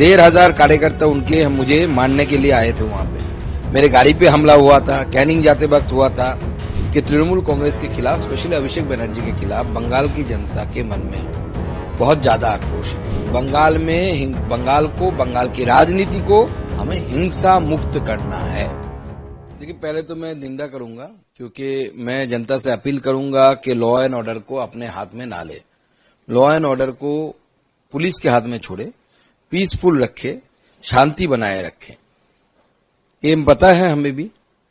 1,500 कार्यकर्ता उनके मुझे मारने के लिए आए थे वहां पे। मेरे गाड़ी पे हमला हुआ था, कैनिंग जाते वक्त हुआ था कि तृणमूल कांग्रेस के खिलाफ, स्पेशली अभिषेक बनर्जी के खिलाफ बंगाल की जनता के मन में बहुत ज्यादा आक्रोश है। बंगाल की राजनीति को हमें हिंसा मुक्त करना है। देखिए, पहले तो मैं निंदा करूंगा, क्योंकि मैं जनता से अपील करूंगा कि लॉ एंड ऑर्डर को अपने हाथ में ना ले, लॉ एंड ऑर्डर को पुलिस के हाथ में छोड़े, पीसफुल रखे, शांति बनाए रखे। ये पता है हमें भी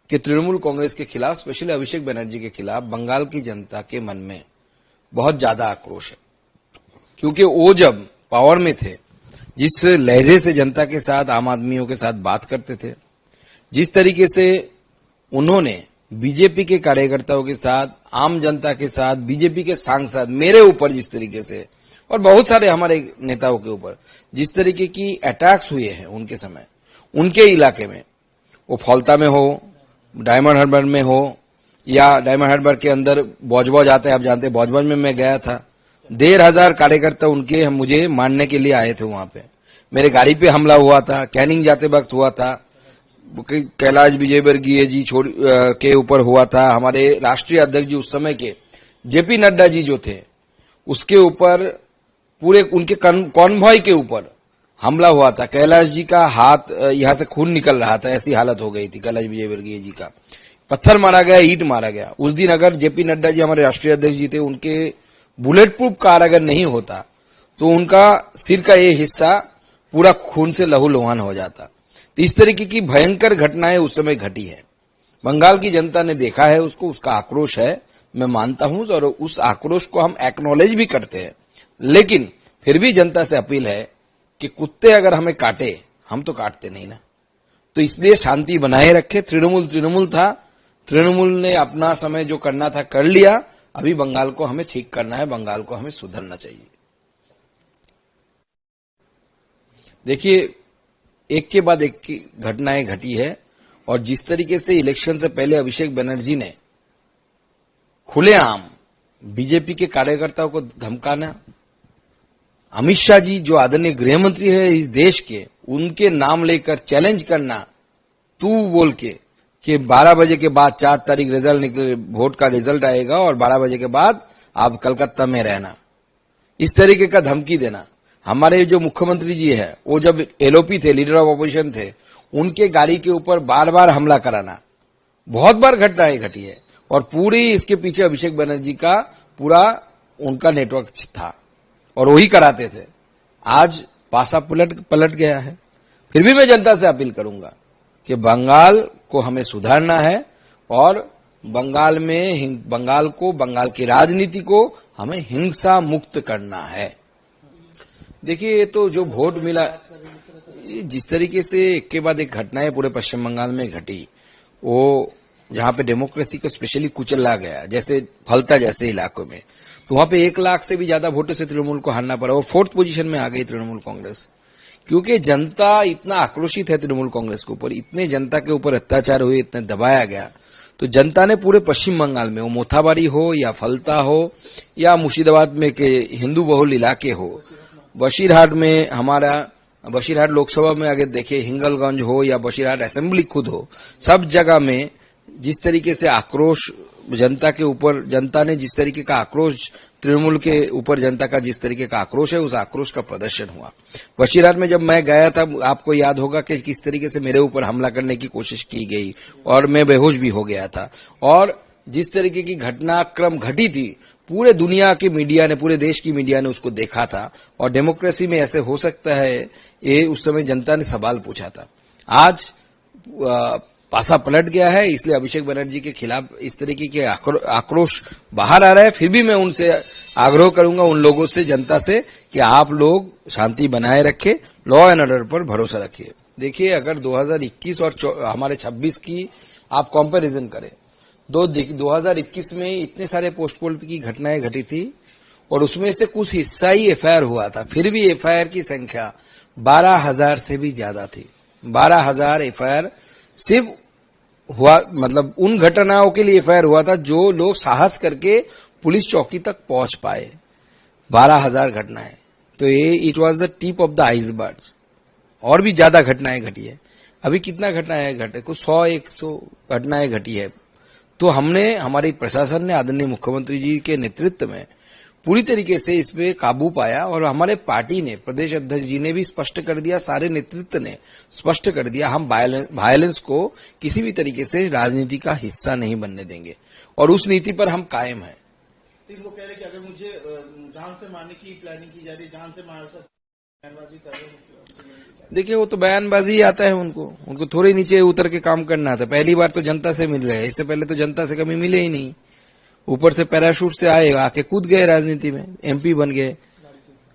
कि तृणमूल कांग्रेस के खिलाफ, स्पेशली अभिषेक बनर्जी के खिलाफ बंगाल की जनता के मन में बहुत ज्यादा आक्रोश है, क्योंकि वो जब पावर में थे, जिस लहजे से जनता के साथ, आम आदमियों के साथ बात करते थे, जिस तरीके से उन्होंने बीजेपी के कार्यकर्ताओं के साथ, आम जनता के साथ, बीजेपी के सांसद, मेरे ऊपर जिस तरीके से और बहुत सारे हमारे नेताओं के ऊपर जिस तरीके की अटैक्स हुए हैं उनके समय, उनके इलाके में, वो फौलता में हो, डायमंड हार्बर में हो, या डायमंड हार्बर के अंदर बौजबौज आता है, आप जानते हैं, बौजबौज में मैं गया था। 1,500 कार्यकर्ता उनके मुझे मारने के लिए आए थे वहां पे। मेरे गाड़ी पे हमला हुआ था, कैनिंग जाते वक्त हुआ था, कैलाश विजयवर्गीय जी के ऊपर हुआ था, हमारे राष्ट्रीय अध्यक्ष जी उस समय के जेपी नड्डा जी जो थे, उसके ऊपर, पूरे उनके कॉन्वॉय के ऊपर हमला हुआ था। कैलाश जी का हाथ, यहां से खून निकल रहा था, ऐसी हालत हो गई थी कैलाश विजयवर्गीय जी का। पत्थर मारा गया, ईंट मारा गया। उस दिन अगर जेपी नड्डा जी हमारे राष्ट्रीय अध्यक्ष जी थे, उनके बुलेट प्रूफ कार अगर नहीं होता तो उनका सिर का ये हिस्सा पूरा खून से लहूलुहान हो जाता। तो इस तरीके की भयंकर घटनाएं उस समय घटी है। बंगाल की जनता ने देखा है उसको, उसका आक्रोश है, मैं मानता हूं, और उस आक्रोश को हम एक्नॉलेज भी करते हैं। लेकिन फिर भी जनता से अपील है कि कुत्ते अगर हमें काटे, हम तो काटते नहीं ना, तो इसलिए शांति बनाए रखे। तृणमूल था, तृणमूल ने अपना समय जो करना था कर लिया। अभी बंगाल को हमें ठीक करना है, बंगाल को हमें सुधरना चाहिए। देखिए, एक के बाद एक की घटनाएं घटी है, और जिस तरीके से इलेक्शन से पहले अभिषेक बनर्जी ने खुलेआम बीजेपी के कार्यकर्ताओं को धमकाना, अमित शाह जी जो आदरणीय गृह मंत्री है इस देश के, उनके नाम लेकर चैलेंज करना, तू बोल के कि 12 बजे के बाद 4 तारीख रिजल्ट निकले, वोट का रिजल्ट आएगा और 12 बजे के बाद आप कलकत्ता में रहना, इस तरीके का धमकी देना। हमारे जो मुख्यमंत्री जी है, वो जब एलओपी थे, लीडर ऑफ अपोजिशन थे, उनके गाड़ी के ऊपर बार बार हमला कराना, बहुत बार घटनाएं घटी है। और पूरी इसके पीछे अभिषेक बनर्जी का पूरा उनका नेटवर्क था, और वही कराते थे। आज पासा पलट गया है। फिर भी मैं जनता से अपील करूंगा कि बंगाल को हमें सुधारना है, और बंगाल की राजनीति को हमें हिंसा मुक्त करना है। देखिए, ये तो जो वोट मिला, जिस तरीके से एक के बाद एक घटनाएं पूरे पश्चिम बंगाल में घटी, वो जहां पे डेमोक्रेसी को स्पेशली कुचला गया, जैसे फलता जैसे इलाकों में, तो वहां पे 1 लाख से भी ज्यादा वोटों से तृणमूल को हारना पड़ा। वो 4th पोजीशन में आ गई तृणमूल कांग्रेस, क्योंकि जनता इतना आक्रोशित है तृणमूल कांग्रेस के ऊपर, इतने जनता के ऊपर अत्याचार हुए, इतने दबाया गया। तो जनता ने पूरे पश्चिम बंगाल में, वो मोथाबाड़ी हो या फलता हो या मुर्शिदाबाद में के हिंदू बहुल इलाके हो, बशीरहाट में, हमारा बशीरहाट लोकसभा में अगर देखें, हिंगलगंज हो या बशीरहाट असेंबली खुद हो, सब जगह में जिस तरीके से आक्रोश जनता के ऊपर, जनता ने जिस तरीके का आक्रोश, तृणमूल के ऊपर जनता का जिस तरीके का आक्रोश है, उस आक्रोश का प्रदर्शन हुआ। बशीरहाट में जब मैं गया था, आपको याद होगा कि किस तरीके से मेरे ऊपर हमला करने की कोशिश की गई, और मैं बेहोश भी हो गया था। और जिस तरीके की घटनाक्रम घटी थी, पूरे दुनिया की मीडिया ने, पूरे देश की मीडिया ने उसको देखा था, और डेमोक्रेसी में ऐसे हो सकता है, ये उस समय जनता ने सवाल पूछा था। आज पासा पलट गया है, इसलिए अभिषेक बनर्जी के खिलाफ इस तरीके के आक्रोश बाहर आ रहा है। फिर भी मैं उनसे आग्रह करूंगा, उन लोगों से, जनता से, कि आप लोग शांति बनाए रखें, लॉ एंड ऑर्डर पर भरोसा रखिए। देखिए, अगर 2021 और हमारे 26 की आप कंपैरिजन करें, 2021 में इतने सारे पोस्टपोल की घटनाएं घटी थी, और उसमें से कुछ हिस्सा ही एफआईआर हुआ था। फिर भी एफआईआर की संख्या 12,000 से भी ज्यादा थी। 12,000 एफआईआर सिर्फ हुआ, मतलब उन घटनाओं के लिए एफआईआर हुआ था जो लोग साहस करके पुलिस चौकी तक पहुंच पाए। 12,000 घटनाएं, तो ये it was the tip of the iceberg. और भी ज्यादा घटनाएं घटी है। अभी कितना घटनाएं घटे, कुछ 100-100 घटनाएं घटी है। तो हमने, हमारी प्रशासन ने आदरणीय मुख्यमंत्री जी के नेतृत्व में पूरी तरीके से इस पे काबू पाया, और हमारे पार्टी ने, प्रदेश अध्यक्ष जी ने भी स्पष्ट कर दिया, सारे नेतृत्व ने स्पष्ट कर दिया, हम वायलेंस को किसी भी तरीके से राजनीति का हिस्सा नहीं बनने देंगे, और उस नीति पर हम कायम हैं। वो कह रहे कि अगर मुझे जान से मारने की प्लानिंग की जा रही है, जान से मार सकते, बयानबाजी कर रहे हैं। देखिए, वो तो बयानबाजी आता है, उनको थोड़े नीचे उतर के काम करना था। पहली बार तो जनता से मिल रहे हैं, इससे पहले तो जनता से कभी मिले ही नहीं। ऊपर से पैराशूट से आए, आके कूद गए राजनीति में, एमपी बन गए,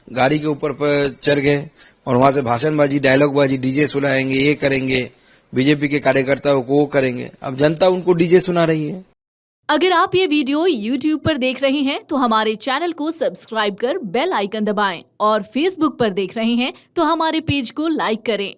गाड़ी के ऊपर पर चढ़ गए, और वहां से भाषणबाजी, डायलॉगबाजी, डीजे सुनाएंगे, ये करेंगे, बीजेपी के कार्यकर्ताओं को वो करेंगे। अब जनता उनको डीजे सुना रही है। अगर आप ये वीडियो YouTube पर देख रहे हैं तो हमारे चैनल को सब्सक्राइब कर बेल आइकन दबाएं, और Facebook पर देख रहे हैं तो हमारे पेज को लाइक करें।